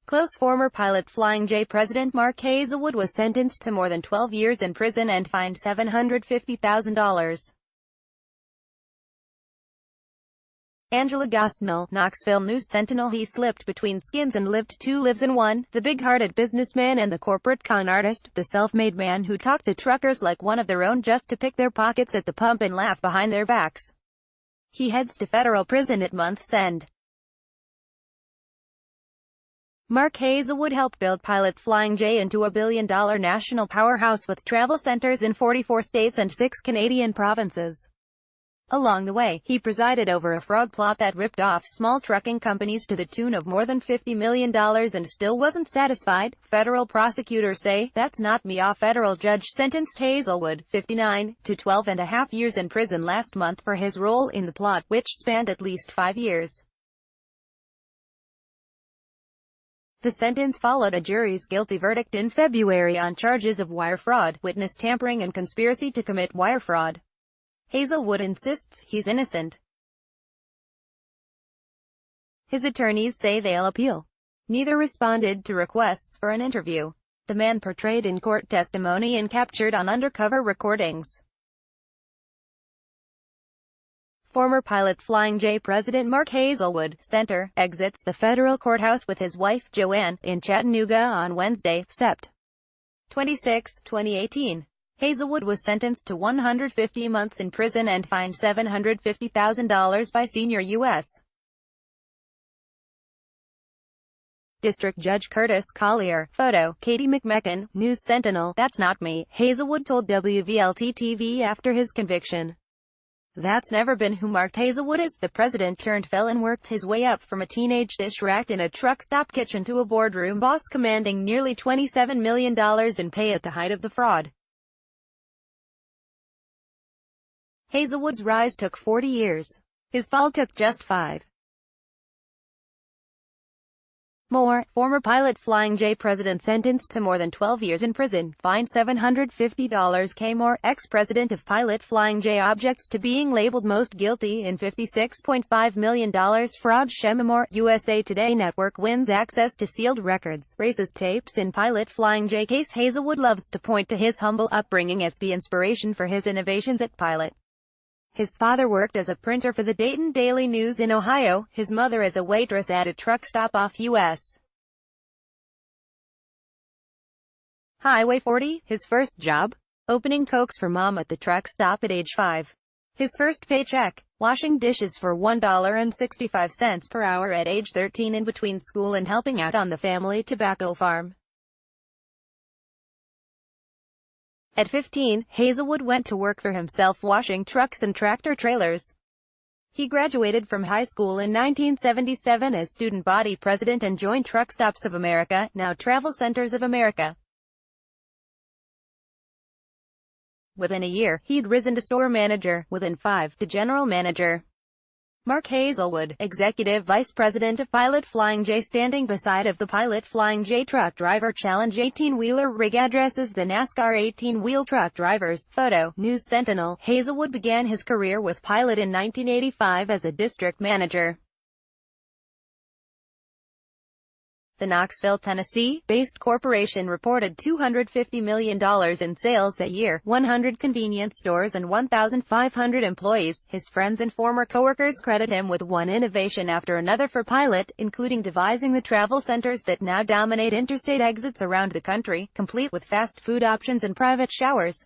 Close former Pilot Flying J president Mark Hazelwood was sentenced to more than 12 years in prison and fined $750,000. Angela Gosnell, Knoxville News-Sentinel. He slipped between skins and lived two lives in one, the big-hearted businessman and the corporate con artist, the self-made man who talked to truckers like one of their own just to pick their pockets at the pump and laugh behind their backs. He heads to federal prison at month's end. Mark Hazelwood helped build Pilot Flying J into a billion-dollar national powerhouse with travel centers in 44 states and 6 Canadian provinces. Along the way, he presided over a fraud plot that ripped off small trucking companies to the tune of more than $50 million and still wasn't satisfied. Federal prosecutors say, "That's not me." A federal judge sentenced Hazelwood, 59, to 12.5 years in prison last month for his role in the plot, which spanned at least 5 years. The sentence followed a jury's guilty verdict in February on charges of wire fraud, witness tampering and conspiracy to commit wire fraud. Hazelwood insists he's innocent. His attorneys say they'll appeal. Neither responded to requests for an interview. The man portrayed in court testimony and captured on undercover recordings. Former Pilot Flying J president Mark Hazelwood, Center, exits the federal courthouse with his wife Joanne, in Chattanooga on Wednesday, Sept. 26, 2018. Hazelwood was sentenced to 150 months in prison and fined $750,000 by senior U.S. District Judge Curtis Collier. Photo, Katie McMecken, News-Sentinel. "That's not me," Hazelwood told WVLT-TV after his conviction. "That's never been who Mark Hazelwood is." The president-turned-felon worked his way up from a teenage dish racked in a truck stop kitchen to a boardroom boss commanding nearly $27 million in pay at the height of the fraud. Hazelwood's rise took 40 years. His fall took just 5. More, former Pilot Flying J president sentenced to more than 12 years in prison, fined $750,000. K. Moore, ex-president of Pilot Flying J, objects to being labeled most guilty in $56.5 million fraud. Shemimore, USA Today Network wins access to sealed records, racist tapes in Pilot Flying J case. Hazelwood loves to point to his humble upbringing as the inspiration for his innovations at Pilot. His father worked as a printer for the Dayton Daily News in Ohio, his mother as a waitress at a truck stop off U.S. Highway 40, his first job? Opening Cokes for mom at the truck stop at age 5. His first paycheck? Washing dishes for $1.65 per hour at age 13 in between school and helping out on the family tobacco farm. At 15, Hazelwood went to work for himself washing trucks and tractor-trailers. He graduated from high school in 1977 as student body president and joined Truck Stops of America, now Travel Centers of America. Within a year, he'd risen to store manager, within 5, to general manager. Mark Hazelwood, executive vice president of Pilot Flying J, standing beside of the Pilot Flying J truck driver challenge 18-wheeler rig addresses the NASCAR 18-wheel truck drivers. Photo, News-Sentinel. Hazelwood began his career with Pilot in 1985 as a district manager. The Knoxville, Tennessee-based corporation reported $250 million in sales that year, 100 convenience stores and 1,500 employees. His friends and former coworkers credit him with one innovation after another for Pilot, including devising the travel centers that now dominate interstate exits around the country, complete with fast food options and private showers.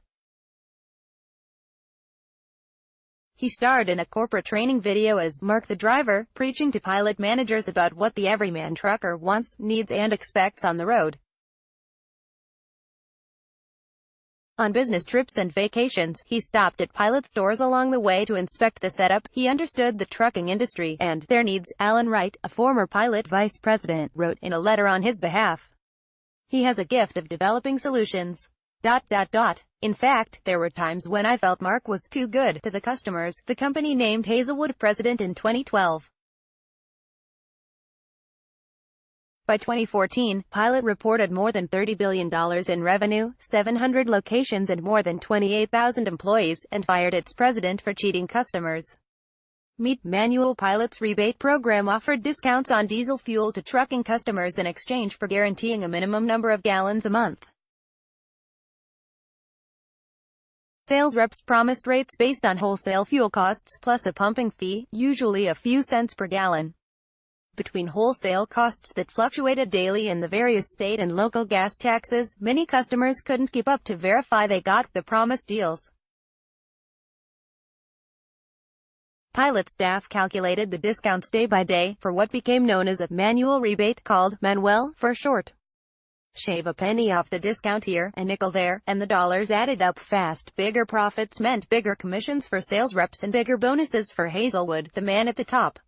He starred in a corporate training video as Mark the Driver, preaching to Pilot managers about what the everyman trucker wants, needs and expects on the road. On business trips and vacations, he stopped at Pilot stores along the way to inspect the setup. He understood the trucking industry and their needs. Alan Wright, a former Pilot vice president, wrote in a letter on his behalf. "He has a gift of developing solutions. In fact, there were times when I felt Mark was too good to the customers." The company named Hazelwood president in 2012. By 2014, Pilot reported more than $30 billion in revenue, 700 locations and more than 28,000 employees, and fired its president for cheating customers. Meet Manual Pilot's rebate program offered discounts on diesel fuel to trucking customers in exchange for guaranteeing a minimum number of gallons a month. Sales reps promised rates based on wholesale fuel costs plus a pumping fee, usually a few cents per gallon. Between wholesale costs that fluctuated daily and the various state and local gas taxes, many customers couldn't keep up to verify they got the promised deals. Pilot staff calculated the discounts day by day, for what became known as a manual rebate, called Manuel for short. Shave a penny off the discount here, a nickel there, and the dollars added up fast. Bigger profits meant bigger commissions for sales reps and bigger bonuses for Hazelwood, the man at the top.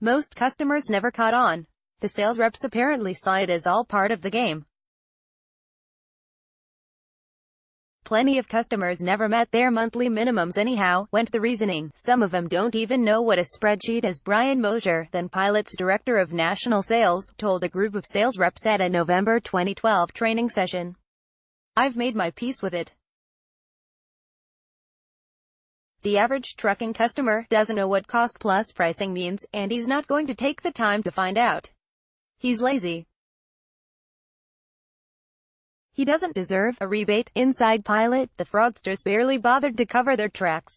Most customers never caught on. The sales reps apparently saw it as all part of the game. Plenty of customers never met their monthly minimums anyhow, went the reasoning. Some of them don't even know what a spreadsheet is. Brian Mosier, then Pilot's director of national sales, told a group of sales reps at a November 2012 training session. "I've made my peace with it. The average trucking customer doesn't know what cost-plus pricing means, and he's not going to take the time to find out. He's lazy. He doesn't deserve a rebate." Inside Pilot, the fraudsters barely bothered to cover their tracks.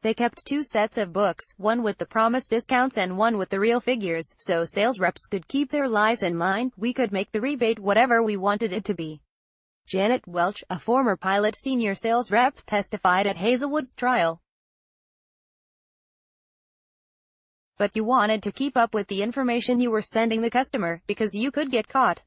They kept two sets of books, one with the promised discounts and one with the real figures, so sales reps could keep their lies in mind. "We could make the rebate whatever we wanted it to be." Janet Welch, a former Pilot senior sales rep, testified at Hazelwood's trial. "But you wanted to keep up with the information you were sending the customer, because you could get caught.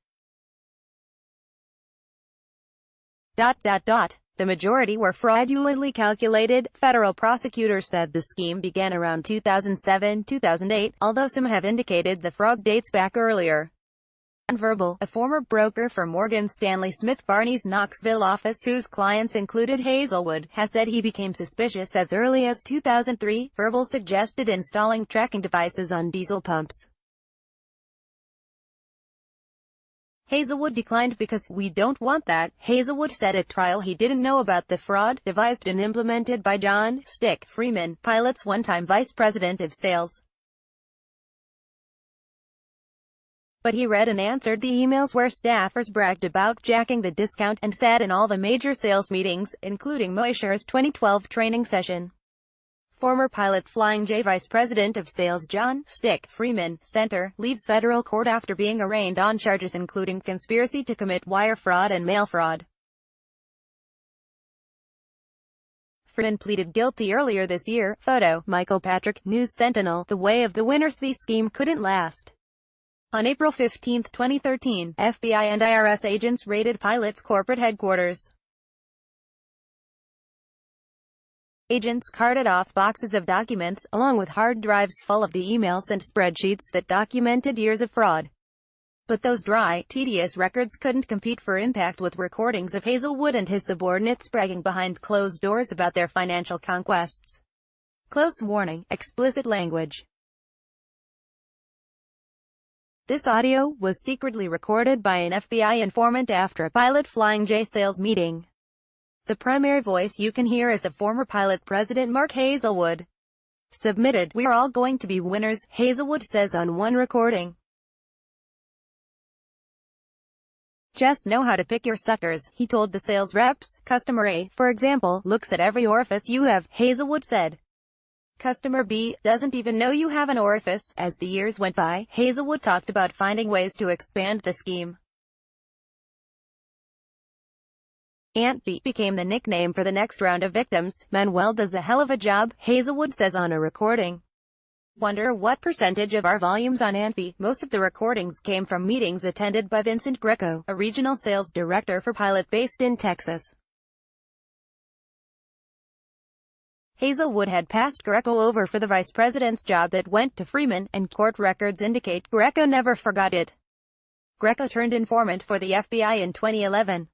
The majority were fraudulently calculated." Federal prosecutors said the scheme began around 2007-2008, although some have indicated the fraud dates back earlier. John Verbal, a former broker for Morgan Stanley Smith Barney's Knoxville office whose clients included Hazelwood, has said he became suspicious as early as 2003. Verbal suggested installing tracking devices on diesel pumps. Hazelwood declined because, "We don't want that." Hazelwood said at trial he didn't know about the fraud, devised and implemented by John "Stick" Freeman, Pilot's one-time vice president of sales. But he read and answered the emails where staffers bragged about jacking the discount, and sat in all the major sales meetings, including Mosier's 2012 training session. Former Pilot Flying J Vice President of Sales John "Stick" Freeman, Center, leaves federal court after being arraigned on charges including conspiracy to commit wire fraud and mail fraud. Freeman pleaded guilty earlier this year. Photo, Michael Patrick, News Sentinel. The way of the winners. The scheme couldn't last. On April 15, 2013, FBI and IRS agents raided Pilot's corporate headquarters. Agents carted off boxes of documents, along with hard drives full of the emails and spreadsheets that documented years of fraud. But those dry, tedious records couldn't compete for impact with recordings of Hazelwood and his subordinates bragging behind closed doors about their financial conquests. Close warning, explicit language. This audio was secretly recorded by an FBI informant after a Pilot Flying J sales meeting. The primary voice you can hear is of former Pilot President Mark Hazelwood. Submitted. "We're all going to be winners," Hazelwood says on one recording. "Just know how to pick your suckers," he told the sales reps. "Customer A, for example, looks at every orifice you have," Hazelwood said. "Customer B doesn't even know you have an orifice." As the years went by, Hazelwood talked about finding ways to expand the scheme. Aunt B became the nickname for the next round of victims. "Manuel does a hell of a job," Hazelwood says on a recording. "Wonder what percentage of our volumes on Aunt B?" Most of the recordings came from meetings attended by Vincent Greco, a regional sales director for Pilot based in Texas. Hazelwood had passed Greco over for the vice president's job that went to Freeman, and court records indicate Greco never forgot it. Greco turned informant for the FBI in 2011.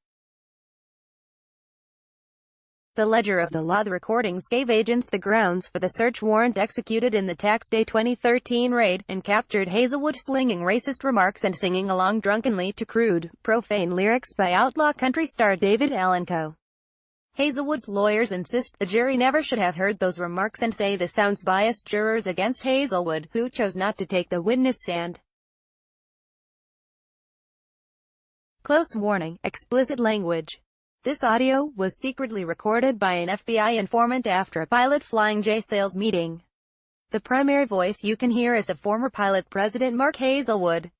The ledger of the law. The recordings gave agents the grounds for the search warrant executed in the Tax Day 2013 raid, and captured Hazelwood slinging racist remarks and singing along drunkenly to crude, profane lyrics by outlaw country star David Allan Coe. Hazelwood's lawyers insist the jury never should have heard those remarks and say this sounds biased. Jurors against Hazelwood, who chose not to take the witness stand. Close warning, explicit language. This audio was secretly recorded by an FBI informant after a Pilot Flying J sales meeting. The primary voice you can hear is of former Pilot President Mark Hazelwood.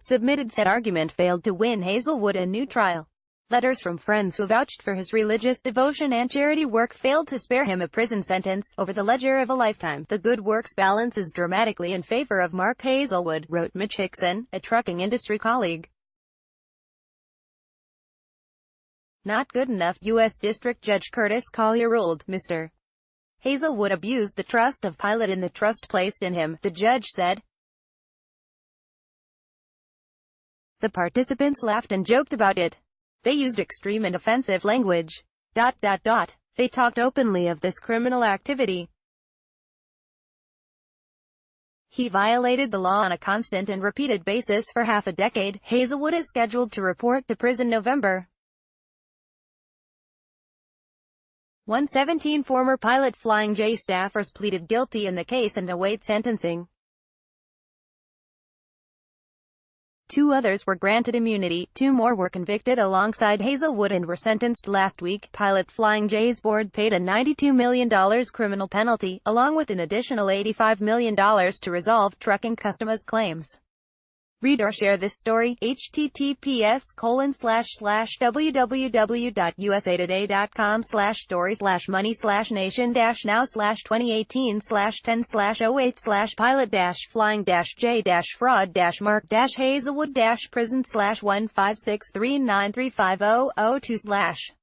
Submitted that argument failed to win Hazelwood a new trial. Letters from friends who vouched for his religious devotion and charity work failed to spare him a prison sentence over the ledger of a lifetime. The good works balance is dramatically in favor of Mark Hazelwood, wrote Mitch Hickson, a trucking industry colleague. Not good enough. U.S. District Judge Curtis Collier ruled, Mr. Hazelwood abused the trust of Pilot and the trust placed in him, the judge said. The participants laughed and joked about it. They used extreme and offensive language. They talked openly of this criminal activity. He violated the law on a constant and repeated basis for half a decade. Hazelwood is scheduled to report to prison November. 117 former Pilot Flying J staffers pleaded guilty in the case and await sentencing. 2 others were granted immunity, 2 more were convicted alongside Hazelwood and were sentenced last week. Pilot Flying J's board paid a $92 million criminal penalty, along with an additional $85 million to resolve trucking customers' claims. Read or share this story. https://www.usatoday.com/stories/money/nation-now/2018/10/08/pilot-flying-j-fraud-mark-hazelwood-prison/15639350002/